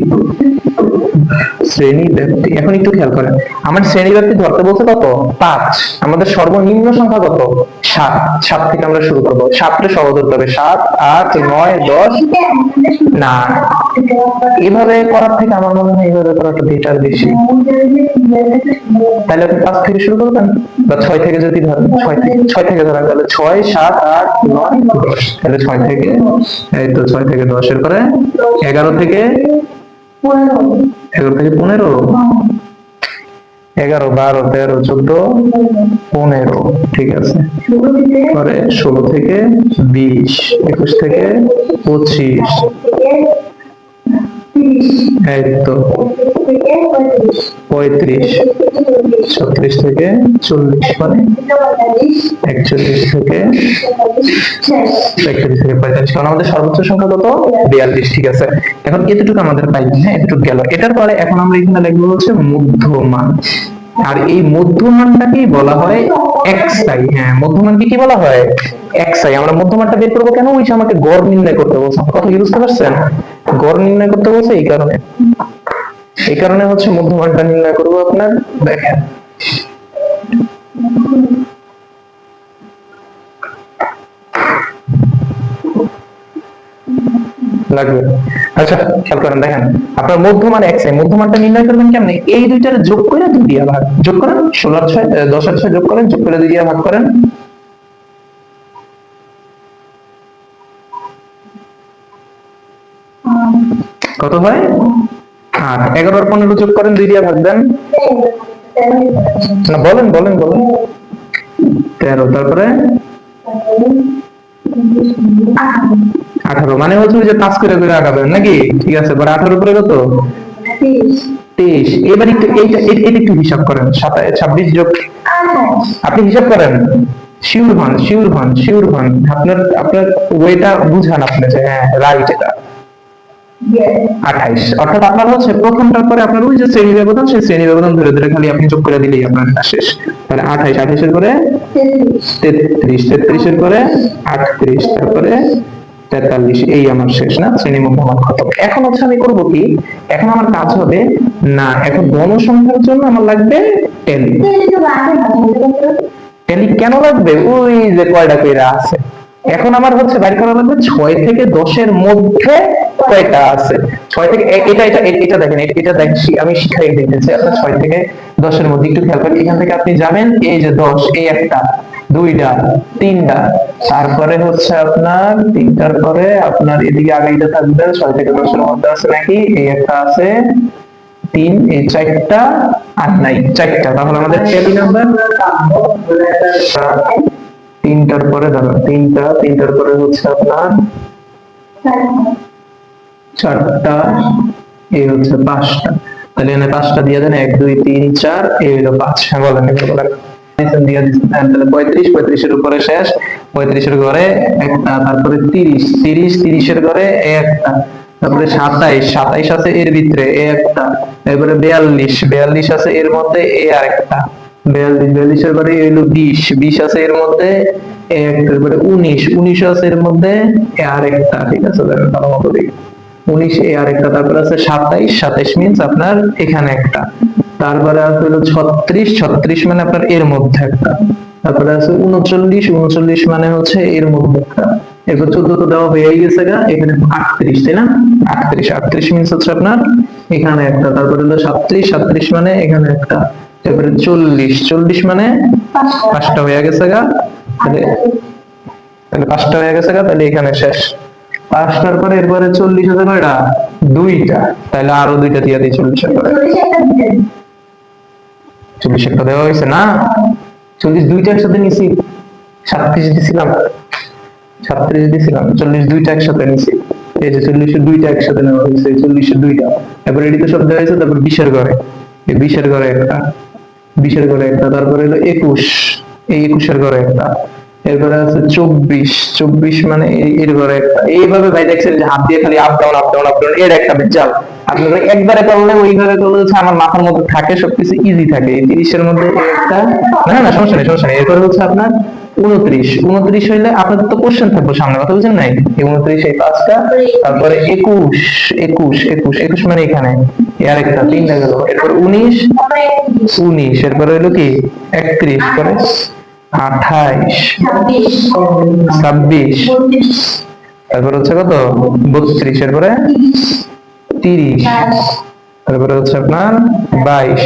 শ্রেণী ব্যাপ্তি। এখন একটু খেয়াল করেন, আমার শ্রেণী ব্যাপ্তি ধরতে বলছে কত, 5। আমাদের সর্বনিম্ন সংখ্যা কত, 7। 7 থেকে আমরা শুরু করবো। 7 রে সহজ ধরতে হবে, 7, 8, 9, 10। না, এভাবে করার থেকে আমার মনে হয় এইভাবে করাটা বেটার বেশি। তাহলে আপনি 5 থেকে শুরু করবেন, বা 6 থেকে যদি ধরেন, 6 থেকে ধরেন, তাহলে 6, 7, 8, 9, 10। তাহলে 6 থেকে, এই তো 6 থেকে 10 এর পরে 11 থেকে 15, 11, 12, 13, 14, 15, ঠিক আছে। পরে 16 থেকে 20, 21 থেকে 25, এই তো 35, 36 থেকে 40, মানে 41 থেকে 45। কারণ আমাদের সর্বোচ্চ সংখ্যা কত, 42, ঠিক আছে। এখন এতটুকু আমাদের পাইলাম, হ্যাঁ, এতটুকু গেল। এটার পরে এখন আমরা এখানে লিখবো হচ্ছে মধ্যমান। আর এই মধ্যমানটাকেই বলা হয় xi। হ্যাঁ, মধ্যমানকে কি বলা হয়, xi। আমরা মধ্যমানটা বের করবো কেন, ওই যে আমাকে গড় নির্ণয় করতে বলছে। কথা কি বুঝতে পারছেন, গড় নির্ণয় করতে বলছে, এই কারণে হচ্ছে মধ্যমানটা নির্ণয় করবো আপনার। দেখেন, লাগবে। আচ্ছা, খেয়াল করেন, দেখেন আপনার মধ্যমান xi, মধ্যমানটা নির্ণয় করবেন কেমনে, এই দুইটার যোগ করে 2 দিয়ে ভাগ, যোগ করেন, 16 আর 6, 10 আর 6 যোগ করেন, যোগ করে 2 দিয়ে ভাগ করেন, কত হয়, 8। 11 আর 15 যোগ করেন, 2 দিয়ে ভাগ দেন, না বলেন 13। তারপরে 18, মানে হচ্ছে যে 5 করে করে আগাবেন নাকি, ঠিক আছে। পরে 18 উপরে কত, 23। এবার একটু এটা একটু হিসাব করেন, 26 যোগ, আপনি হিসাব করেন, শিওর হন, আপনার ওয়েটা বুঝান আপনি যে হ্যাঁ রাইট এটা 28। অর্থাৎ আপনার হচ্ছে প্রথমটার পরে আপনার ওই যে শ্রেণী ব্যবধান, সেই শ্রেণী ব্যবধান ধরে ধরে খালি আপনি যোগ করে দিলেই আপনার শেষ। তাহলে 28, 28 এর পরে 33, 33 এর পরে 38, তারপরে 43, এই আমার শেষ না, শ্রেণী মধ্যমান খতম। এখন হচ্ছে আমি করব কি, এখন আমার কাজ হবে না, এখন গণসংখ্যার জন্য আমার লাগবে ট্যালি। ট্যালি কেন লাগবে, ওই যে কয়টা কইরা আছে। এখন আমার হচ্ছে বাইর করা লাগবে 6 থেকে 10 এর মধ্যে কয়টা আছে। 6 থেকে এটা দেখেন, এটা দেখি আমি শিখাই দিতেছি আপনার। 6 থেকে 10 এর মধ্যে একটু খেয়াল করেন, এখান থেকে আপনি যাবেন, এই যে 10, এই একটা, দুইটা, তিনটা, তারপরে হচ্ছে আপনার 3টার পরে আপনার এদিকে আগে এটা থাকবে, 6 থেকে 10 এর মধ্যে আছে নাকি, এই একটা আছে, 3, এই 4টা, আর নাই 4টা। তাহলে আমাদের ট্যালি নাম্বার 3টার পরে ধরো 3টার পরে হচ্ছে আপনার 4টা, এই হচ্ছে 5টা। তাহলে এখানে 5টা দিয়ে দেন, 1, 2, 3, 4, এই হলো 5। হ্যাঁ বলেন, দিয়ে দিচ্ছেন। তাহলে 35 এর উপরে শেষ, 35 এর ঘরে একটা, তারপরে 30 এর ঘরে একটা, তারপরে 27 আছে এর ভিতরে, এ একটা, তারপরে 42 আছে এর মধ্যে, এ আরেকটা, 42 এর পরে হলো 20 আছে এর মধ্যে, তারপরে 19 আছে এর মধ্যে, এ আরেকটা, ঠিক আছে। ভালো মতো দেখি, 19, এ আরেকটা, তারপরে আছে 27 মিন্স আপনার এখানে একটা, তারপরে আছে হলো 36 মানে আপনার এর মধ্যে একটা, তারপরে আছে 39 মানে হচ্ছে এর মধ্যে একটা, এরপর 14 তো দেওয়া হয়ে গেছে গা, এখানে 38, তাই না, 38 মিন্স হচ্ছে আপনার এখানে একটা, তারপরে হলো 37 মানে এখানে একটা, তারপরে 40 মানে 5টা হয়ে গেছে গা। তাহলে 5টা হয়ে গেছে গা, তাহলে এখানে শেষ। 5টার পরে এরপরে 40 হতে কয়টা, 2টা, তাহলে আরো 2টা দিয়ে দিই, 40 এর পরে 40 একটা দেওয়া হয়েছে না, 40 2টা একসাথে নিছি, 37 দিছিলাম, 40 2টা একসাথে নিছি, এই যে 40 2টা একসাথে নেওয়া হয়েছে, 40 2টা। এবার এদিকে সব দেওয়া হয়েছে, তারপর 20 এর ঘরে, এই 20 এর ঘরে একটা, 20 এর ঘরে একটা, তারপরে হলো 21, এই 21 এর ঘরে একটা, এরপরে আছে 24 মানে এর ঘরে একটা। এইভাবে ভাই দেখছেন যে হাত দিয়ে খালি আপ ডাউন এর একটা বেজাল। আপনারা একবারে করলে ওইভাবে করলে হচ্ছে আমার মাথার মধ্যে থাকে, সবকিছু ইজি থাকে। এই 30 এর মধ্যে একটা, না সমস্যা নেই। এরপরে হচ্ছে আপনার 29 হইলে আপনাদের তো কোশ্চেন থাকবে সামনে, কথা বুঝেন নাই? 29 এই পাঁচটা, তারপরে 21 মানে এখানে আর একটা 3টা গেল, এরপর 19 এরপরে হলো কি 31, পরে 28, 26, তারপরে হচ্ছে কত 32, এরপরে 30, তারপরে হচ্ছে আপনার 22,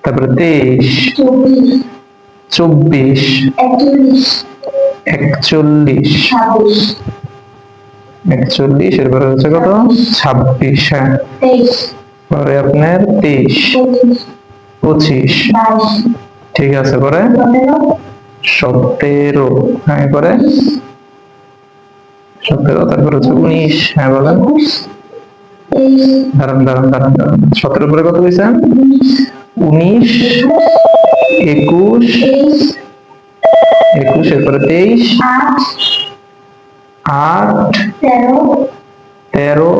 তারপরে 23, 24, 41, এরপরে হচ্ছে কত 26, হ্যাঁ, পরে আপনার 23, 25, ঠিক আছে, পরে 17, হ্যাঁ, এরপরে 17, তারপরে হচ্ছে 19, হ্যাঁ বলেন, দাঁড়ান 17 পরে কত হয়েছে? 19, 21, এরপরে 23, 8, 13,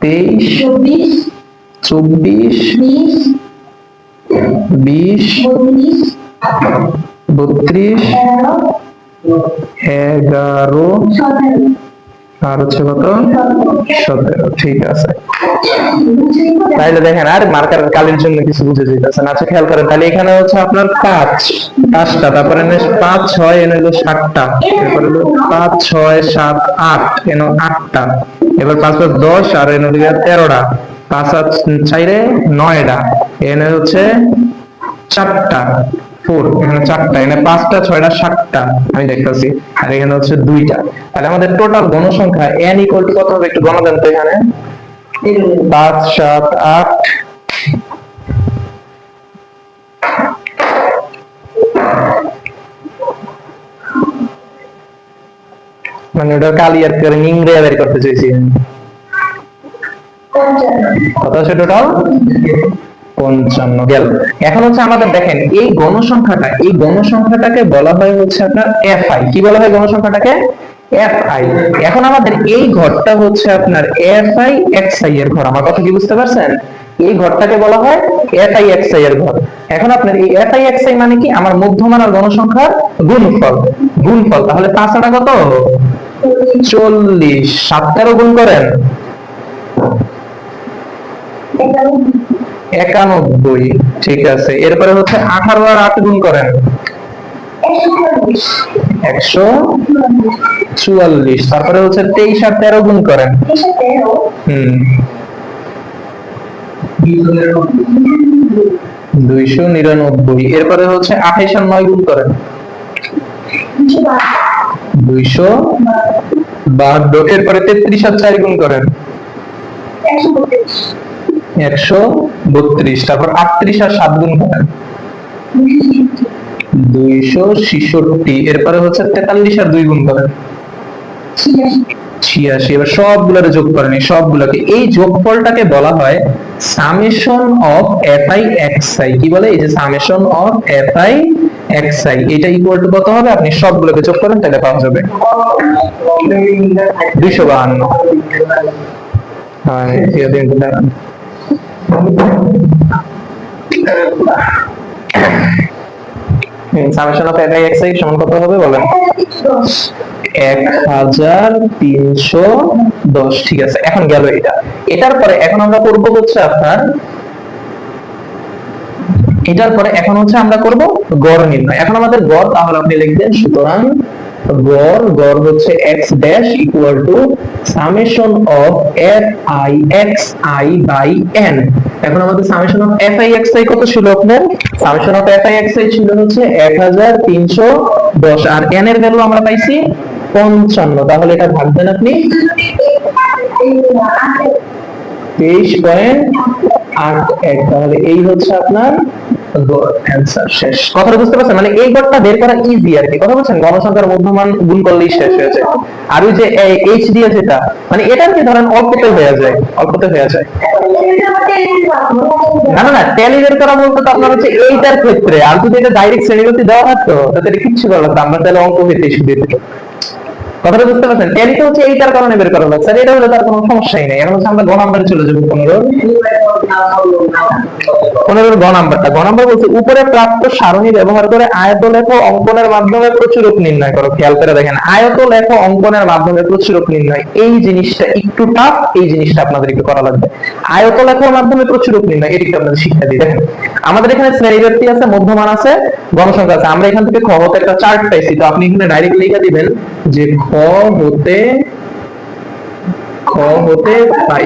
23, 24, 20, 32, 11, আর হচ্ছে কত 17, ঠিক আছে। তাইলে দেখেন আর মার্কার কালির জন্য কিছু বুঝে যেতেছে না। আচ্ছা খেয়াল করেন, তাহলে এখানে হচ্ছে আপনার 5টা, তারপরে 5, 6 এনে হলো 7টা, এরপরে হলো 5, 6, 7, 8 এনে 8টা, এবার 5, 5, 10 আর এনে হলো 13টা, 5 আর 4 9টা, এনে হচ্ছে 4টা, 4 এখানে 4টা, এখানে 5টা 6টা 7টা আমি দেখতেছি, আর এখানে হচ্ছে 2টা। তাহলে আমাদের টোটাল গণসংখ্যা n ইকুয়াল টু কত হবে একটু গণনা দেন তো এখানে। 5, 7, 8, মানে ওটা কালি আর করে নিংড়ে বের করতে চাইছি। কত আছে টোটাল? 55 গেল। এখন হচ্ছে আমাদের দেখেন এই গণসংখ্যাটাকে বলা হয় হচ্ছে আপনার এফআই। কি বলা হয় গণসংখ্যাটাকে? এফআই। এখন আমাদের এই ঘরটা হচ্ছে আপনার এফআই এক্সআই এর ঘর। আমার কথা কি বুঝতে পারছেন? এই ঘরটাকে বলা হয় এফআই এক্সআই এর ঘর। এখন আপনার এই এফআই এক্সআই মানে কি? আমার মধ্যমান আর গণসংখ্যার গুণফল। তাহলে 5 টা কত? 40। 7 গুণ করেন 91, ঠিক আছে। এরপরে হচ্ছে 18 আর 8 গুণ করেন 144। তারপরে হচ্ছে 23 আর 13 গুণ করেন 299। এরপরে হচ্ছে 28 আর 9 গুণ করেন 252। এরপরে 33 আর 4 গুণ করেন 132। তারপর 38 আর 7 গুণ করেন 266। এরপরে হচ্ছে 43 আর 2 গুণ করেন 86। এবার সবগুলোরে যোগ করেন, সবগুলোকে। এই যোগফলটাকে বলা হয় সামেশন অফ এফআই এক্সআই। কি বলে? এই যে সামেশন অফ এফআই এক্সআই, এটা ইকুয়াল টু কত হবে? আপনি সবগুলোকে যোগ করেন তাহলে পাওয়া যাবে 252। হ্যাঁ, সামেশন অফ এফআই এক্সআই সমান কত হবে বলেন? 1310। ঠিক আছে, এখন গেল এটা। এটার পরে এখন আমরা করব হচ্ছে আপনার আমরা করব গড় নির্ণয়। এখন আমাদের গড়, তাহলে আপনি লিখবেন সুতরাং গড় হচ্ছে x dash equal to summation of fi xi by n। এখন আমাদের সামেশন অফ fi xi কত ছিল? আপনার সামেশন অফ fi xi ছিল হচ্ছে 1310, আর n এর ভ্যালু আমরা পাইছি 55। তাহলে এটা ভাগ দেন আপনি 23.81। তাহলে এই হচ্ছে আপনার অ্যানসার। শেষ। কথাটা বুঝতে পারছেন? মানে এই গড়টা বের করা ইজি আর কি। কথা বলছেন, গণসংখ্যার মধ্যমান গুণ করলেই শেষ হয়ে যায়। আর ওই যে এইচ দিয়ে যেটা, মানে এটা কি ধরেন অল্পতে হয়ে যায়। না ট্যালি বের করা বলতে তো আপনার হচ্ছে এইটার ক্ষেত্রে। আর যদি এটা ডাইরেক্ট শ্রেণীগতি দেওয়া হতো তাহলে কিচ্ছু করার লাগতো, আমরা তাহলে অঙ্ক হইতে শুধু কথাটা বুঝতে পারছেন? ট্যালিটা হচ্ছে এইটার কারণে বের করা হচ্ছে, আর এটা হলে তার কোনো সমস্যাই নেই। এখন হচ্ছে আমরা গ নাম্বারে চলে যাবো। 15 গ নাম্বারটা। গ নাম্বার বলছে উপরে প্রাপ্ত সারণী ব্যবহার করে আয়ত লেখ অঙ্কনের মাধ্যমে প্রচুরক নির্ণয় করো। খেয়াল করে দেখেন, আয়ত লেখ অঙ্কনের মাধ্যমে প্রচুরক নির্ণয়, এই জিনিসটা একটু টাফ, এই জিনিসটা আপনাদের একটু করা লাগবে। আয়ত লেখার মাধ্যমে প্রচুরক নির্ণয়, এটা আপনাদের শিক্ষা দিই। দেখেন আমাদের এখানে শ্রেণীব্যক্তি আছে, মধ্যমান আছে, গণসংখ্যা আছে। আমরা এখান থেকে খ হতে একটা চার্ট পাইছি, তো আপনি এখানে ডাইরেক্ট লিখে দিবেন যে খ হতে পাই,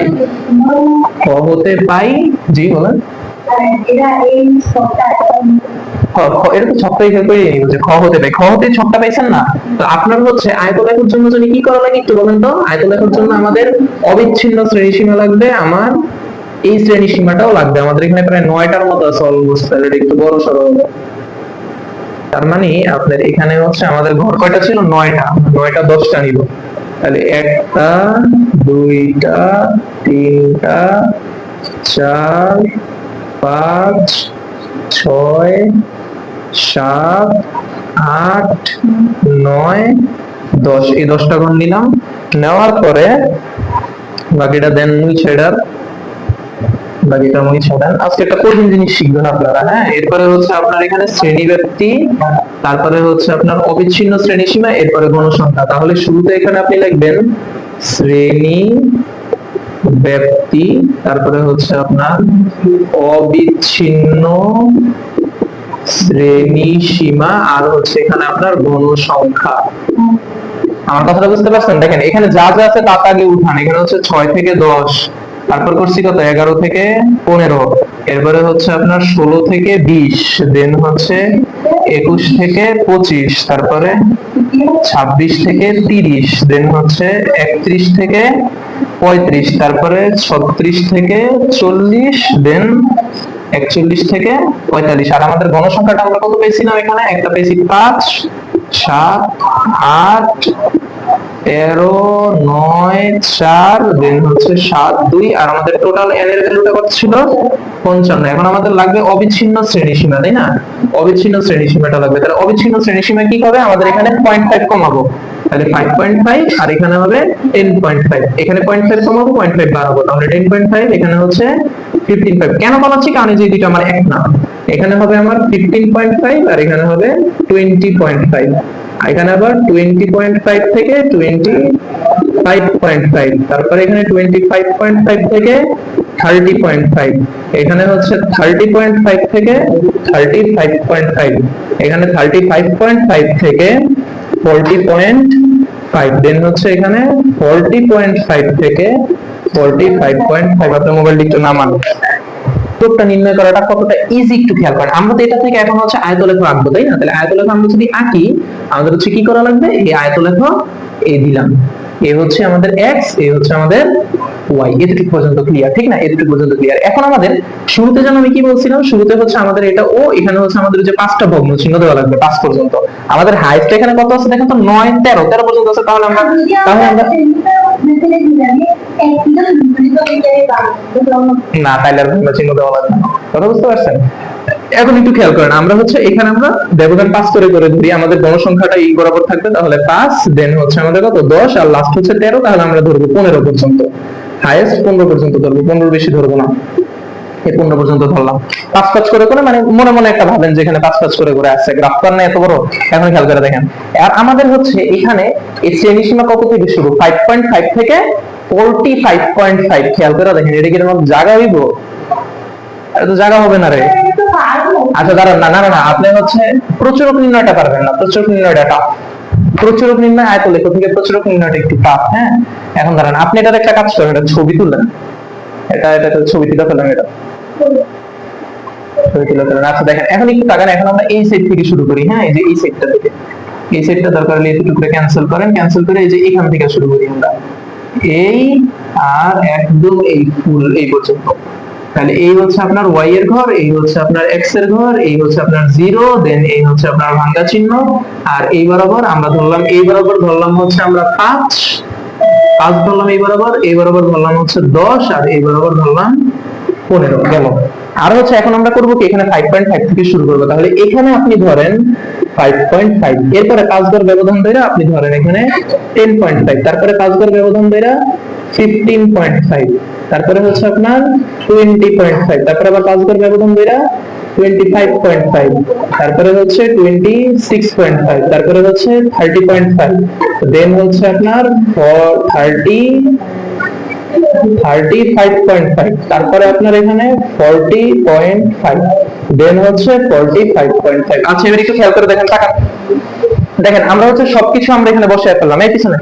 খ হতে পাই। জি বলেন। এটা তো ছকটাই খেয়াল করে নিব যে খ হতে পাই, খ হতে ছকটা পাইছেন না? তো আপনার হচ্ছে আয়ত লেখার জন্য যদি কি করা লাগে একটু বলেন তো। আয়ত লেখার জন্য আমাদের অবিচ্ছিন্ন শ্রেণীসীমা লাগবে, আমার এই শ্রেণীসীমাটাও লাগবে। আমাদের এখানে প্রায় 9টার মতো আছে অলমোস্ট, তাহলে একটু বড় সরো। তার মানে আপনার এখানে হচ্ছে আমাদের ঘর কয়টা ছিল? 9টা। 9টা 10টা নিব, তাহলে 1টা 2টা 3টা 4 5 6 7 8 9 10, এই 10টা ঘর নিলাম। নেওয়ার পরে বাকিটা দেন ছেড়ার, বাকিটা মুই ছাড়ান। আজকে একটা কঠিন জিনিস শিখবেন আপনারা, হ্যাঁ। এরপরে হচ্ছে আপনার এখানে শ্রেণীব্যক্তি, তারপরে হচ্ছে আপনার অবিচ্ছিন্ন শ্রেণীসীমা, এরপরে গণসংখ্যা। তাহলে শুরুতে এখানে আপনি লিখবেন শ্রেণী ব্যক্তি, তারপরে হচ্ছে আপনার অবিচ্ছিন্ন শ্রেণীসীমা, আর হচ্ছে এখানে আপনার গণসংখ্যা। আমার কথাটা বুঝতে পারছেন? দেখেন এখানে যা যা আছে তা আগে উঠান। এখানে হচ্ছে 6 থেকে 10, তারপর করছি কত 11 থেকে 15, এরপরে হচ্ছে আপনার 16 থেকে 20, দেন হচ্ছে 21 থেকে 25, তারপরে 26 থেকে 30, দেন হচ্ছে 31 থেকে 35, তারপরে 36 থেকে 40, দেন 41 থেকে 45। আর আমাদের গণসংখ্যাটা আমরা কত পেয়েছিলাম? এখানে একটা পেয়েছি 5 7 8 13 9 4, দেন হচ্ছে 7 2, আর আমাদের টোটাল n এর ভ্যালুটা কত ছিল? 55। এখন আমাদের লাগবে অবিচ্ছিন্ন শ্রেণীসীমা, তাই না? অবিচ্ছিন্ন শ্রেণীসীমাটা লাগবে। তাহলে অবিচ্ছিন্ন শ্রেণীসীমা কি হবে? আমাদের এখানে 0.5 কমাবো, তাহলে 5.5, আর এখানে হবে 10.5। এখানে 0.5 কমাবো, 0.5 বাড়াবো, তাহলে 10.5, এখানে হচ্ছে 15.5। কেন বানাচ্ছি? কারণ এই যে দুটো আমার এক না, এখানে হবে আমার 15.5 আর এখানে হবে 20.5। এখানে আবার 20.5 থেকে 25.5, তারপরে এখানে 25.5 থেকে 30.5, এখানে হচ্ছে 30.5 থেকে 35.5, এখানে 35.5 থেকে 40.5, দেন হচ্ছে এখানে 40.5 থেকে 45.5। আপনার মোবাইলটি একটু নামান। উত্তরটা নির্ণয় করাটা কতটা ইজি একটু খেয়াল করেন। আমরা তো এটা থেকে এখন হচ্ছে আয়তলেখ আঁকবো, তাই না? তাহলে আয়তলেখ আমরা যদি আঁকি, আমাদের হচ্ছে কি করা লাগবে? এই আয়তলেখ এ দিলাম, এ হচ্ছে আমাদের x, এ হচ্ছে আমাদের y। এতটুকু পর্যন্ত ক্লিয়ার, ঠিক না? এতটুকু পর্যন্ত ক্লিয়ার। এখন আমাদের শুরুতে যেন আমি কি বলছিলাম, শুরুতে হচ্ছে আমাদের এটা ও, এখানে হচ্ছে আমাদের যে 5টা ভগ্ন চিহ্ন দেওয়া লাগবে 5 পর্যন্ত। আমাদের হাইট এখানে কত আছে দেখেন তো? 9 13 পর্যন্ত আছে। তাহলে আমরা না, তাইলে আর ভগ্ন চিহ্ন দেওয়া লাগবে না। কথা বুঝতে পারছেন? এখন একটু খেয়াল করেন, আমরা হচ্ছে এখানে আমরা ব্যবধান 5 করে করে ধরি। আমাদের গণসংখ্যাটা এই বরাবর থাকবে, তাহলে 5, দেন হচ্ছে আমাদের কত 10, আর লাস্ট হচ্ছে 13, তাহলে আমরা ধরবো 15 পর্যন্ত। হাইয়েস্ট 15 পর্যন্ত ধরবো, 15 বেশি ধরবো না। এই 15 পর্যন্ত ধরলাম। 5 করে করে, মানে মনে মনে একটা ভাবেন যেখানে 5 করে করে আসছে, গ্রাফ কর না এত বড়। এখন খেয়াল করে দেখেন, আর আমাদের হচ্ছে এখানে এই শ্রেণীসীমা কত থেকে শুরু? 5.5 থেকে 45.5। খেয়াল করে দেখেন, এটা কি এরকম জায়গা হইব? এত জায়গা হবে না রে। আচ্ছা দাঁড়ান, না না না, আপনি হচ্ছে প্রচুরক নির্ণয়টা পারবেন না। প্রচুরক নির্ণয়টা টাফ। প্রচুরক নির্ণয় আয়তলেখ থেকে প্রচুরক নির্ণয়টা একটু টাফ, হ্যাঁ। এখন দাঁড়ান, আপনি এটার একটা কাজ করেন, এটা ছবি তুলেন। এটা ছবি তুলে ফেলেন, এটা ছবি তুলে ফেলেন। আচ্ছা দেখেন, এখন একটু তাকান। এখন আমরা এই সাইড থেকে শুরু করি, হ্যাঁ। এই যে এই সাইডটা থেকে, এই সাইডটা দরকার হলে একটু করে ক্যান্সেল করেন। ক্যান্সেল করে এই যে এখান থেকে শুরু করি আমরা, এই আর একদম এই ফুল এই পর্যন্ত। তাহলে এই হচ্ছে আপনার y এর ঘর, এই হচ্ছে আপনার x এর ঘর, এই হচ্ছে আপনার 0, দেন এই হচ্ছে আপনার ভাঙা চিহ্ন, আর এই বরাবর আমরা ধরলাম, এই বরাবর ধরলাম হচ্ছে আমরা 5 ধরলাম, এই বরাবর ধরলাম হচ্ছে 10, আর এই বরাবর ধরলাম 15। গেল। আর হচ্ছে এখন আমরা করব কি, এখানে 5.5 থেকে শুরু করব। তাহলে এখানে আপনি ধরেন 5.5। এরপরে কাজগড় ব্যবধান ধরে আপনি ধরেন এখানে 10.5, তারপরে কাজগড় ব্যবধান ধরে 15.5, তারপরে হচ্ছে আপনার 20.5, তারপরে আবার কাজগড় ব্যবধান ধরে 25.5, তারপরে হচ্ছে 26.5, তারপরে হচ্ছে 30.5, দেন হচ্ছে আপনার 35.5, তারপরে আপনার এখানে 40.5, দেন হচ্ছে 45.5। আচ্ছা এবার একটু খেয়াল করে দেখেন, টাকা দেখেন আমরা হচ্ছে সবকিছু আমরা এখানে বসে ফেললাম এই পিছনে,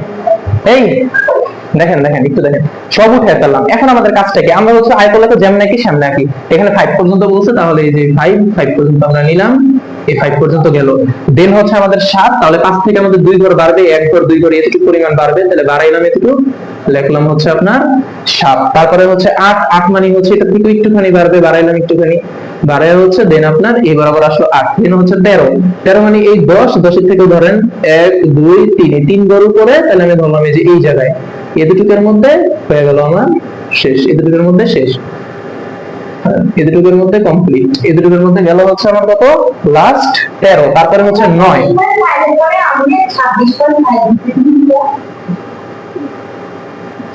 এই দেখেন দেখেন একটু দেখেন সব উঠে ফেললাম। এখন আমাদের কাজটা কি, আমরা হচ্ছে আয়তলেখা যেমন নাকি সামনে আঁকি, এখানে 5 পর্যন্ত বলছে, তাহলে এই যে 5 পর্যন্ত আমরা নিলাম, এই 5 পর্যন্ত গেল। দেন হচ্ছে আমাদের 7, তাহলে 5 থেকে আমাদের 2 ঘর বাড়বে, 1 ঘর 2 ঘর এতটুকু পরিমাণ বাড়বে, তাহলে বাড়াইলাম এতটুকু, লিখলাম হচ্ছে আপনার 7। তারপরে হচ্ছে 8 মানে হচ্ছে এটা থেকে একটুখানি বাড়বে, বাড়াইলাম একটুখানি, বাড়ায় হচ্ছে দেন আপনার এই বরাবর আসলো 8, দেন হচ্ছে 13 মানে এই 10 এর থেকে ধরেন 1 2 3 3 ঘর উপরে, তাহলে আমি ধরলাম এই যে এই জায়গায় এতটুকুর মধ্যে হয়ে গেল আমার শেষ, এতটুকুর মধ্যে শেষ, এতটুকুর মধ্যে কমপ্লিট, এতটুকুর মধ্যে গেল হচ্ছে আমার কত লাস্ট 13, তারপরে হচ্ছে 9।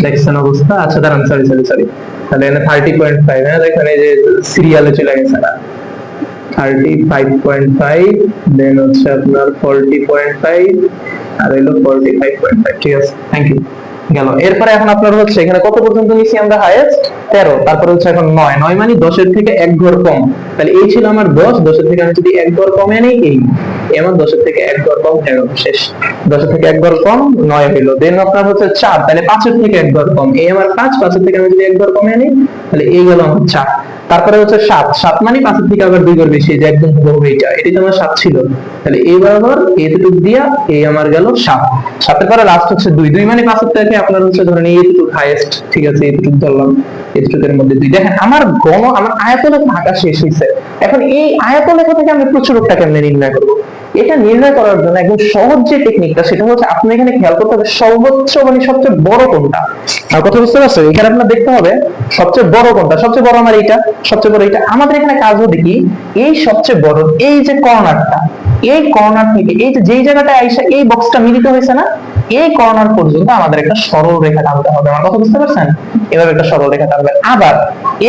দেখছেন অবস্থা? আচ্ছা দাঁড়ান, সরি তাহলে এখানে 30.5, হ্যাঁ দেখেন এই যে সিরিয়ালে চলে গেছে না, 35.5, দেন হচ্ছে আপনার 40.5 আর হলো 45.5। ঠিক আছে, থ্যাংক ইউ, গেল। এরপরে এখন আপনার হচ্ছে এখানে কত পর্যন্ত নিছি আমরা হাইয়েস্ট 13, তারপরে হচ্ছে এখন 9 মানে 10 এর থেকে 1 ঘর কম, তাহলে এই ছিল আমার 10 এর থেকে আমি যদি 1 ঘর কমে নেই, এই আমার 10 এর থেকে 1 ঘর কম হয়ে গেল, শেষ। 10 এর থেকে 1 ঘর কম 9 হলো, দেন আপনার হচ্ছে 4, তাহলে 5 এর থেকে 1 ঘর কম, এই আমার 5 এর থেকে আমি যদি 1 ঘর কমে নেই, তাহলে এই গেল আমার 4। তারপরে হচ্ছে 7 মানে 5 এর থেকে আবার 2 ঘর বেশি, যে একদম হুবহু এইটা, এটাই তো আমার 7 ছিল, তাহলে এই বরাবর এতটুক দিয়া এই আমার গেল 7 এর পরে লাস্ট হচ্ছে 2 মানে 5 এর থেকে আপনার হচ্ছে ধরেন এইটুকু হাইয়েস্ট, ঠিক আছে এইটুকু ধরলাম, এইটুকের মধ্যে 2। দেখেন আমার আমার আয়তলেখা আঁকা শেষ হয়েছে। এখন এই আয়তলেখা থেকে আমি প্রচুরকটা কেমনে নির্ণয় করব? এটা নির্ণয় করার জন্য একদম সহজ যে টেকনিকটা, সেটা হচ্ছে আপনি এখানে খেয়াল করতে হবে সর্বোচ্চ মানে সবচেয়ে বড় কোনটা। আর কথা বুঝতে পারছো? এখানে আপনার দেখতে হবে সবচেয়ে বড় কোনটা, সবচেয়ে বড় আমার এইটা, সবচেয়ে বড় এইটা। আমাদের এখানে কাজ হবে কি, এই সবচেয়ে বড় এই যে কর্নারটা, এই কর্নার থেকে এই যে যেই জায়গাটা আইসা এই বক্সটা মিলিত হয়েছে না, এই কর্নার পর্যন্ত আমাদের একটা সরল রেখা টানতে হবে। আমার কথা বুঝতে পারছেন? এভাবে একটা সরল রেখা টানবেন। আবার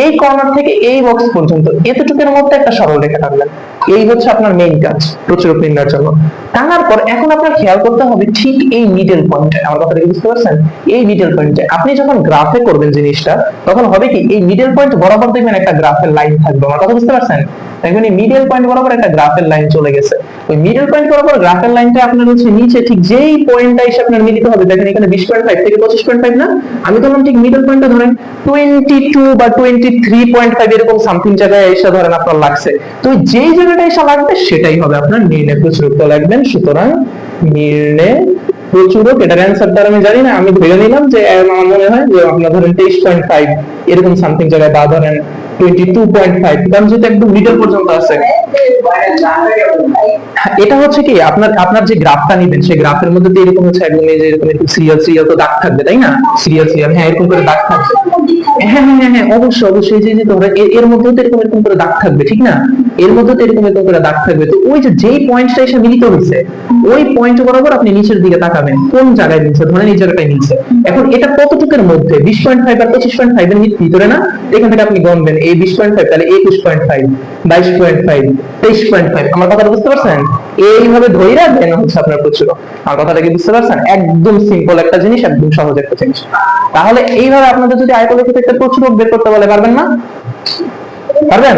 এই কর্নার থেকে এই বক্স পর্যন্ত এতটুকুর মধ্যে একটা সরল রেখা টানবেন। এই হচ্ছে আপনার মেইন কাজ প্রচুরক নির্ণয়ের জন্য। টানার পর এখন আপনার খেয়াল করতে হবে ঠিক এই মিডল পয়েন্টে, আমার কথা কি বুঝতে পারছেন? এই মিডল পয়েন্টে আপনি যখন গ্রাফে করবেন জিনিসটা, তখন হবে কি এই মিডল পয়েন্ট বরাবর দেখবেন একটা গ্রাফের লাইন থাকবে। আমার কথা বুঝতে পারছেন? দেখবেন এই মিডল পয়েন্ট বরাবর একটা গ্রাফের লাইন চলে গেছে। ওই মিডল পয়েন্ট বরাবর গ্রাফের লাইনটা আপনার হচ্ছে নিচে ঠিক যেই পয়েন্টটা এসে আপনার মিলিত হবে, দেখেন এখানে 20.5 থেকে 25.5 না, আমি ধরলাম ঠিক মিডল পয়েন্টটা ধরেন 22 বা 23.5 এরকম সামথিং জায়গায় এসে ধরেন আপনার লাগছে। তো যেই জায়গাটা এসে লাগবে সেটাই হবে আপনার নির্ণয় প্রচুরক লিখবেন। সুতরাং নির্ণয় প্রচুরক, এটার অ্যান্সারটা আমি জানি না, আমি ধরে নিলাম যে আমার মনে হয় যে আপনার ধরেন 23.5 এরকম সামথিং জায়গায়, বা ধরেন 22.5, কারণ যেটা একদম মিডল পর্যন্ত আছে। এটা হচ্ছে কি আপনার যে গ্রাফটা নেবেন, সেই গ্রাফের মধ্যে তো এরকম হচ্ছে একদম এই যে এরকম একটু সিরিয়াল তো দাগ থাকবে, তাই না? সিরিয়াল, হ্যাঁ এরকম করে দাগ থাকবে, হ্যাঁ অবশ্যই যে তোমরা এর মধ্যে তো এরকম করে দাগ থাকবে, ঠিক না? এর মধ্যে তো এরকম করে দাগ থাকবে। তো ওই যে যেই পয়েন্টটা এসে মিলিত হয়েছে, ওই পয়েন্ট বরাবর আপনি নিচের দিকে তাকাবেন, কোন জায়গায় নিচে, ধরেন এই জায়গাটায় নিচে। এখন এটা কতটুকুর মধ্যে, 20.5 আর 25.5 এর ভিতরে না? এখান থেকে আপনি গণবেন এই 20.5, তাহলে 21.5, 22.5, 23.5। আমার কথাটা বুঝতে পারছেন? এইভাবে ধরে রাখবেন হচ্ছে আপনার প্রচুরক। আমার কথাটা কি বুঝতে পারছেন? একদম সিম্পল একটা জিনিস, একদম সহজ একটা জিনিস। তাহলে এইভাবে আপনাদের যদি আয়তলেখা থেকে প্রচুরক বের করতে বলে, পারবেন না? পারবেন?